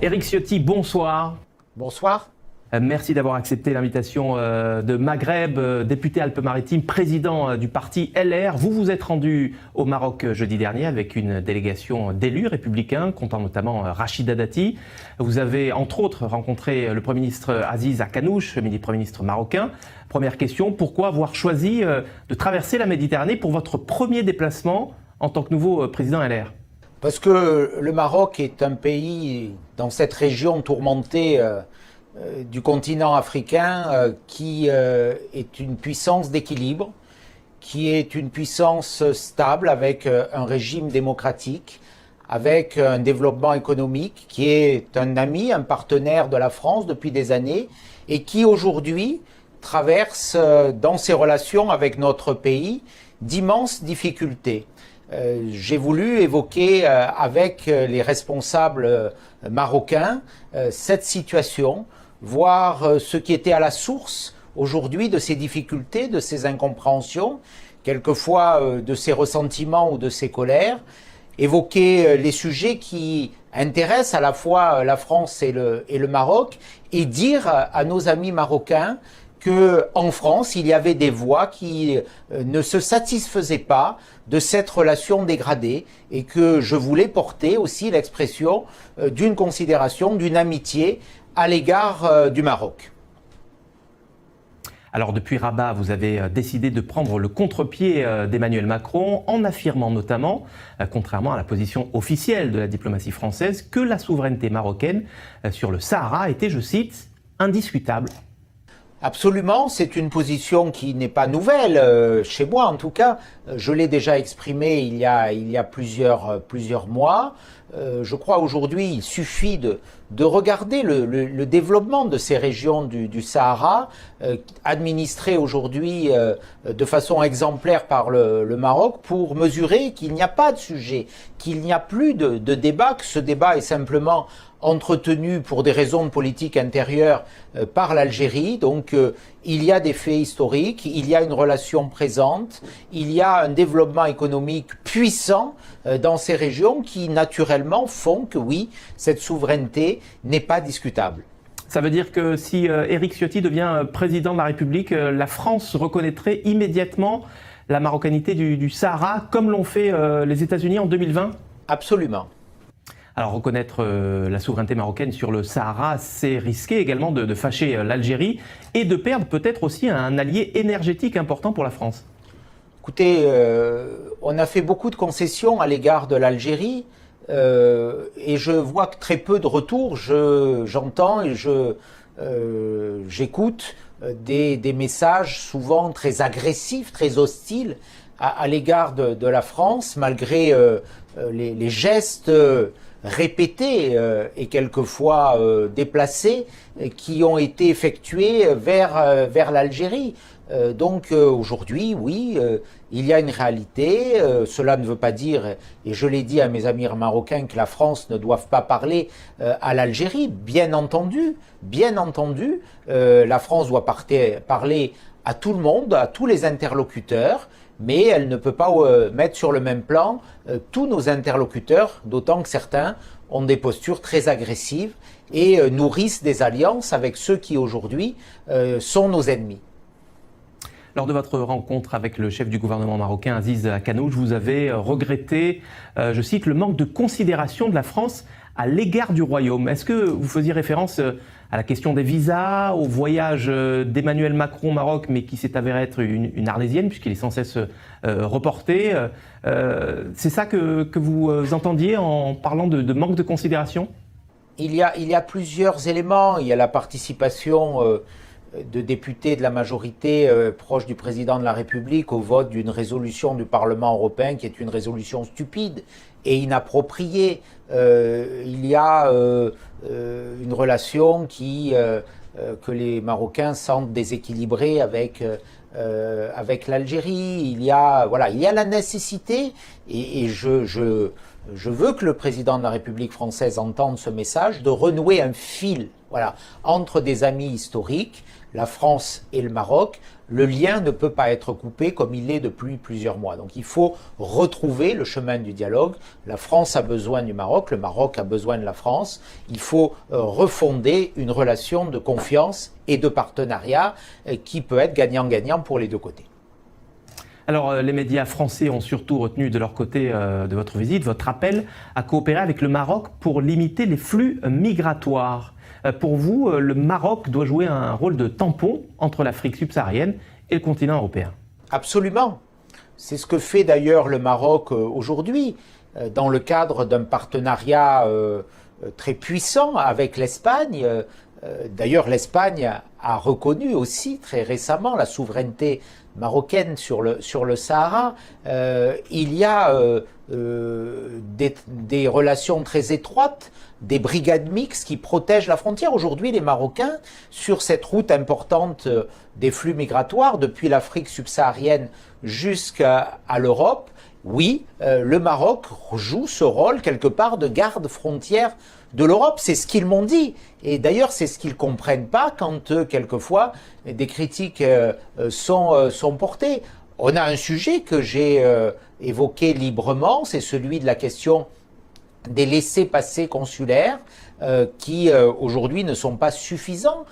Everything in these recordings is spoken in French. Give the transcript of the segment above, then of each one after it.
Éric Ciotti, bonsoir. Bonsoir. Merci d'avoir accepté l'invitation de Maghreb, député Alpes-Maritimes, président du parti LR. Vous vous êtes rendu au Maroc jeudi dernier avec une délégation d'élus républicains, comptant notamment Rachida Dati. Vous avez entre autres rencontré le Premier ministre Aziz Akanouch, Premier ministre marocain. Première question, pourquoi avoir choisi de traverser la Méditerranée pour votre premier déplacement en tant que nouveau président LR ? Parce que le Maroc est un pays dans cette région tourmentée du continent africain qui est une puissance d'équilibre, qui est une puissance stable avec un régime démocratique, avec un développement économique, qui est un ami, un partenaire de la France depuis des années et qui aujourd'hui traverse dans ses relations avec notre pays d'immenses difficultés. J'ai voulu évoquer avec les responsables marocains cette situation, voir ce qui était à la source aujourd'hui de ces difficultés, de ces incompréhensions, quelquefois de ces ressentiments ou de ces colères, évoquer les sujets qui intéressent à la fois la France et le Maroc et dire à nos amis marocains qu'en France, il y avait des voix qui ne se satisfaisaient pas de cette relation dégradée et que je voulais porter aussi l'expression d'une considération, d'une amitié à l'égard du Maroc. Alors depuis Rabat, vous avez décidé de prendre le contre-pied d'Emmanuel Macron en affirmant notamment, contrairement à la position officielle de la diplomatie française, que la souveraineté marocaine sur le Sahara était, je cite, indiscutable. Absolument, c'est une position qui n'est pas nouvelle, chez moi en tout cas. Je l'ai déjà exprimée il y a plusieurs mois. Je crois aujourd'hui il suffit de regarder le développement de ces régions du Sahara, administrées aujourd'hui de façon exemplaire par le Maroc, pour mesurer qu'il n'y a pas de sujet, qu'il n'y a plus de débat, que ce débat est simplement entretenu pour des raisons de politique intérieure par l'Algérie. Donc il y a des faits historiques, il y a une relation présente, il y a un développement économique puissant dans ces régions qui naturellement font que oui, cette souveraineté n'est pas discutable. Ça veut dire que si Éric Ciotti devient président de la République, la France reconnaîtrait immédiatement la marocanité du Sahara, comme l'ont fait les États-Unis en 2020 ? Absolument. Alors reconnaître la souveraineté marocaine sur le Sahara, c'est risquer également de fâcher l'Algérie et de perdre peut-être aussi un allié énergétique important pour la France. Écoutez, on a fait beaucoup de concessions à l'égard de l'Algérie et je vois que très peu de retours. J'entends et j'écoute des messages souvent très agressifs, très hostiles à l'égard de la France, malgré les gestes répétés et quelquefois déplacés qui ont été effectués vers l'Algérie. Donc aujourd'hui, oui, il y a une réalité. Cela ne veut pas dire, et je l'ai dit à mes amis marocains, que la France ne doive pas parler à l'Algérie. Bien entendu, la France doit parler à tout le monde, à tous les interlocuteurs, mais elle ne peut pas mettre sur le même plan tous nos interlocuteurs, d'autant que certains ont des postures très agressives et nourrissent des alliances avec ceux qui aujourd'hui sont nos ennemis. Lors de votre rencontre avec le chef du gouvernement marocain, Aziz Akanouch, vous avez regretté, je cite, le manque de considération de la France à l'égard du Royaume. Est-ce que vous faisiez référence à la question des visas, au voyage d'Emmanuel Macron au Maroc, mais qui s'est avéré être une arlésienne, puisqu'il est sans cesse reporté. C'est ça que vous entendiez en parlant de manque de considération ? Il y a plusieurs éléments. Il y a la participation de députés de la majorité proche du président de la République au vote d'une résolution du Parlement européen qui est une résolution stupide et inappropriée. Il y a une relation que les Marocains sentent déséquilibrée avec l'Algérie. Il y a la nécessité, et je veux que le président de la République française entende ce message, de renouer un fil. Voilà. Entre des amis historiques, la France et le Maroc, le lien ne peut pas être coupé comme il l'est depuis plusieurs mois. Donc il faut retrouver le chemin du dialogue. La France a besoin du Maroc, le Maroc a besoin de la France. Il faut refonder une relation de confiance et de partenariat qui peut être gagnant-gagnant pour les deux côtés. Alors, les médias français ont surtout retenu de leur côté de votre visite votre appel à coopérer avec le Maroc pour limiter les flux migratoires. Pour vous, le Maroc doit jouer un rôle de tampon entre l'Afrique subsaharienne et le continent européen. Absolument. C'est ce que fait d'ailleurs le Maroc aujourd'hui, dans le cadre d'un partenariat très puissant avec l'Espagne. D'ailleurs, l'Espagne a reconnu aussi très récemment la souveraineté marocaine sur le Sahara. Il y a des relations très étroites, des brigades mixtes qui protègent la frontière. Aujourd'hui, les Marocains, sur cette route importante des flux migratoires, depuis l'Afrique subsaharienne jusqu'à l'Europe, oui, le Maroc joue ce rôle quelque part de garde-frontière de l'Europe. C'est ce qu'ils m'ont dit. Et d'ailleurs, c'est ce qu'ils ne comprennent pas quand, quelquefois, des critiques sont portées. On a un sujet que j'ai évoqué librement, c'est celui de la question des laissez-passer consulaires qui, aujourd'hui, ne sont pas suffisants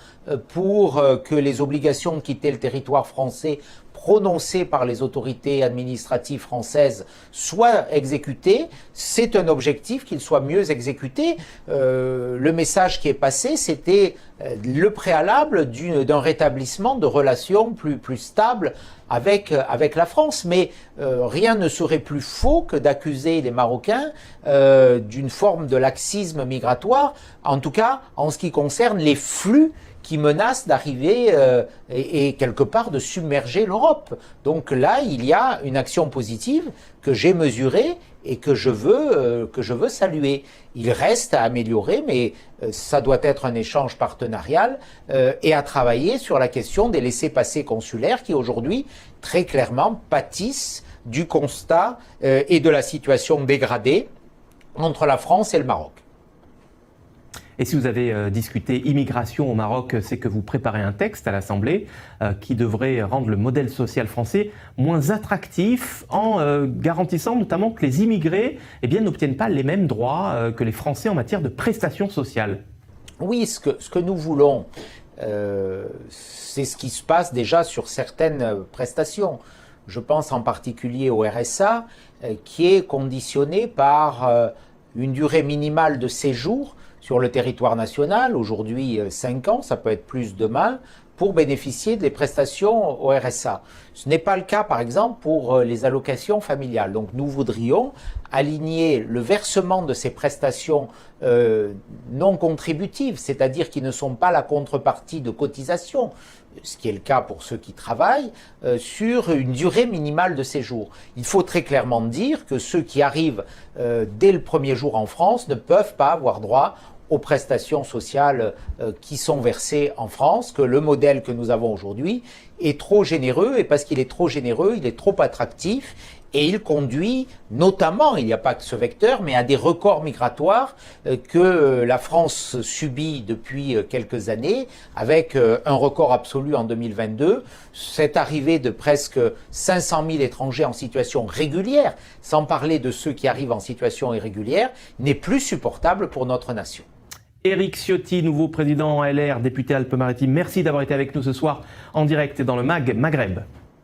pour que les obligations de quitter le territoire français prononcées par les autorités administratives françaises soient exécutées. C'est un objectif qu'il soit mieux exécuté. Le message qui est passé, c'était le préalable d'un rétablissement de relations plus stables avec la France. Mais rien ne serait plus faux que d'accuser les Marocains d'une forme de laxisme migratoire, en tout cas en ce qui concerne les flux qui menacent d'arriver et quelque part de submerger l'Europe. Donc là, il y a une action positive que j'ai mesurée et que je veux saluer. Il reste à améliorer, mais ça doit être un échange partenarial et à travailler sur la question des laissez-passer consulaires qui aujourd'hui, très clairement, pâtissent du constat et de la situation dégradée entre la France et le Maroc. Et si vous avez discuté immigration au Maroc, c'est que vous préparez un texte à l'Assemblée qui devrait rendre le modèle social français moins attractif en garantissant notamment que les immigrés n'obtiennent pas les mêmes droits que les Français en matière de prestations sociales. Oui, ce que nous voulons, c'est ce qui se passe déjà sur certaines prestations. Je pense en particulier au RSA, qui est conditionné par une durée minimale de séjour sur le territoire national, aujourd'hui 5 ans, ça peut être plus demain, pour bénéficier des prestations au RSA. Ce n'est pas le cas, par exemple, pour les allocations familiales. Donc nous voudrions aligner le versement de ces prestations non contributives, c'est-à-dire qui ne sont pas la contrepartie de cotisation, ce qui est le cas pour ceux qui travaillent, sur une durée minimale de séjour. Il faut très clairement dire que ceux qui arrivent dès le premier jour en France ne peuvent pas avoir droit aux prestations sociales qui sont versées en France, que le modèle que nous avons aujourd'hui est trop généreux, et parce qu'il est trop généreux, il est trop attractif, et il conduit notamment, il n'y a pas que ce vecteur, mais à des records migratoires que la France subit depuis quelques années, avec un record absolu en 2022, cette arrivée de presque 500 000 étrangers en situation régulière, sans parler de ceux qui arrivent en situation irrégulière, n'est plus supportable pour notre nation. Éric Ciotti, nouveau président LR, député Alpes-Maritimes, merci d'avoir été avec nous ce soir en direct dans le MAG Maghreb.